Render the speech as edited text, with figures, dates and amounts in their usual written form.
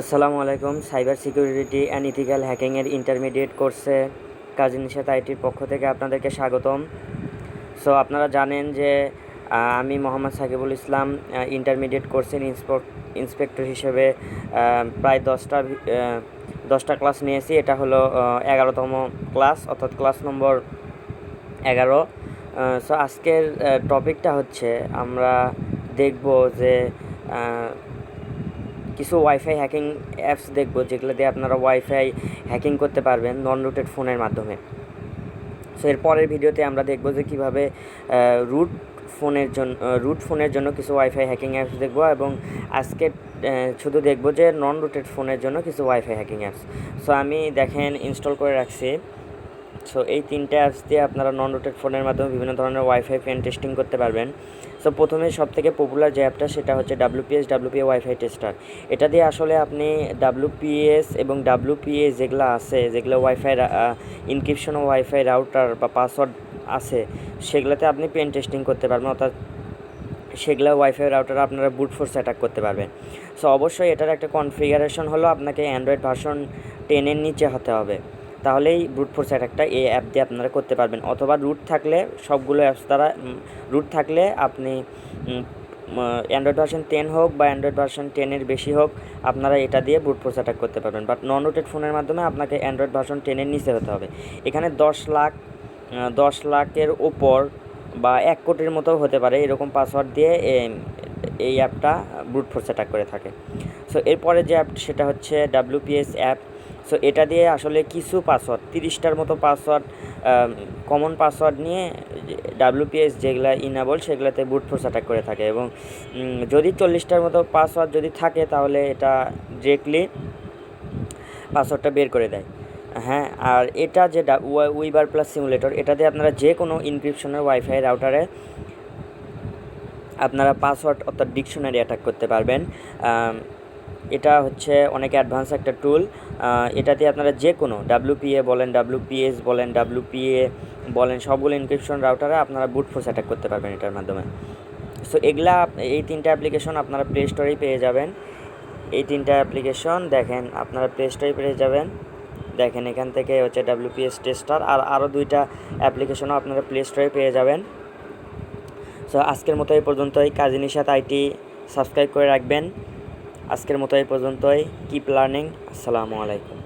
আসসালামু আলাইকুম। Cyber security and ethical হ্যাকিংয়ের ইন্টারমিডিয়েট কোর্সে কাজী নিশাত আইটির পক্ষ থেকে আপনাদেরকে স্বাগতম। সো আপনারা জানেন যে আমি মোহাম্মদ সাকিবুল ইসলাম ইন্টারমিডিয়েট কোর্সের ইন্সপেক্টর হিসেবে প্রায় 10টা ক্লাস নিয়েছি। এটা হলো 11তম ক্লাস, অর্থাৎ ক্লাস নম্বর 11। সো আজকের টপিকটা হচ্ছে আমরা দেখব যে কিছু ওয়াইফাই হ্যাকিং অ্যাপস দেখব, যেগুলো দিয়ে আপনারা ওয়াইফাই হ্যাকিং করতে পারবেন নন রুটেড ফোনের মাধ্যমে। সো এর পরের ভিডিওতে আমরা দেখব যে কীভাবে রুট ফোনের জন্য কিছু ওয়াইফাই হ্যাকিং অ্যাপস দেখব, এবং আজকে শুধু দেখব যে নন রুটেড ফোনের জন্য কিছু ওয়াইফাই হ্যাকিং অ্যাপস। সো আমি দেখেন ইনস্টল করে রাখছি। সো এই 3টে অ্যাপস দিয়ে আপনারা নন রুটেড ফোনের মাধ্যমে বিভিন্ন ধরনের ওয়াইফাই পেন টেস্টিং করতে পারবেন। সো প্রথমে সবথেকে পপুলার যে অ্যাপটা সেটা হচ্ছে WPA ওয়াইফাই টেস্টার। এটা দিয়ে আসলে আপনি WPS এবং WPA যেগুলো আছে, যেগুলো ওয়াইফাই ইনক্রিপশন ও ওয়াইফাই রাউটার বা পাসওয়ার্ড আছে, সেগুলোতে আপনি পেন টেস্টিং করতে পারবেন, অর্থাৎ সেগুলো ওয়াইফাই রাউটার আপনারা বুট ফোর্স অ্যাটাক করতে পারবেন। সো অবশ্যই এটার একটা কনফিগারেশন হলো আপনাকে অ্যান্ড্রয়েড ভার্সন 10-এর নিচে হতে হবে, তাহলেই ব্রুট ফোর্স অ্যাটাকটা এই অ্যাপ দিয়ে আপনারা করতে পারবেন। অথবা রুট থাকলে, সবগুলো অ্যাপস দ্বারা রুট থাকলে আপনি অ্যান্ড্রয়েড ভার্সন 10 হোক বা অ্যান্ড্রয়েড ভার্সন 10-এর বেশি হোক, আপনারা এটা দিয়ে ব্রুট ফোর্স অ্যাটাক করতে পারবেন। বাট নন রুটেড ফোনের মাধ্যমে আপনাকে অ্যান্ড্রয়েড ভার্সন 10-এর নিচে হতে হবে। এখানে 10 লাখের ওপর বা 1 কোটির মতো হতে পারে এরকম পাসওয়ার্ড দিয়ে এই অ্যাপটা ব্রুট ফোর্স অ্যাটাক করে থাকে। সো এরপরে যে অ্যাপ সেটা হচ্ছে WPS অ্যাপ। সো এটা দিয়ে আসলে কিছু পাসওয়ার্ড, 30টার মতো পাসওয়ার্ড, কমন পাসওয়ার্ড নিয়ে WPS যেগুলো ইনেবল সেগুলোতে ব্রুট ফোর্স অ্যাটাক করে থাকে, এবং যদি 40টার মতো পাসওয়ার্ড যদি থাকে তাহলে এটা ডিরেক্টলি পাসওয়ার্ডটা বের করে দেয়। হ্যাঁ, আর এটা যে উইবার প্লাস সিমুলেটর, এটা দিয়ে আপনারা যে কোনো ইনক্রিপশনের ওয়াইফাই রাউটারে আপনারা পাসওয়ার্ড অর্থাৎ ডিকশনারি অ্যাটাক করতে পারবেন। এটা হচ্ছে অনেক অ্যাডভান্স একটা টুল। এটা দিয়ে আপনারা যে কোনো WPA বলেন, WPS বলেন, WPA বলেন, সবগুলো ইনক্রিপশন রাউটারে আপনারা বুট ফোর্স অ্যাটাক করতে পারবেন এটার মাধ্যমে। সো এই 3টে অ্যাপ্লিকেশন আপনারা প্লে স্টোরেই পেয়ে যাবেন। এই 3টে অ্যাপ্লিকেশন দেখেন আপনারা প্লে স্টোরে পেয়ে যাবেন। দেখেন এখান থেকে হচ্ছে WPS টেস্টার, আর আরও 2টা অ্যাপ্লিকেশনও আপনারা প্লে স্টোরে পেয়ে যাবেন। সো আজকের মতো এই পর্যন্তই। কাজী নিশাত IT সাবস্ক্রাইব করে রাখবেন। আজকের মতো এই পর্যন্তই। Keep learning. আসসালামু আলাইকুম।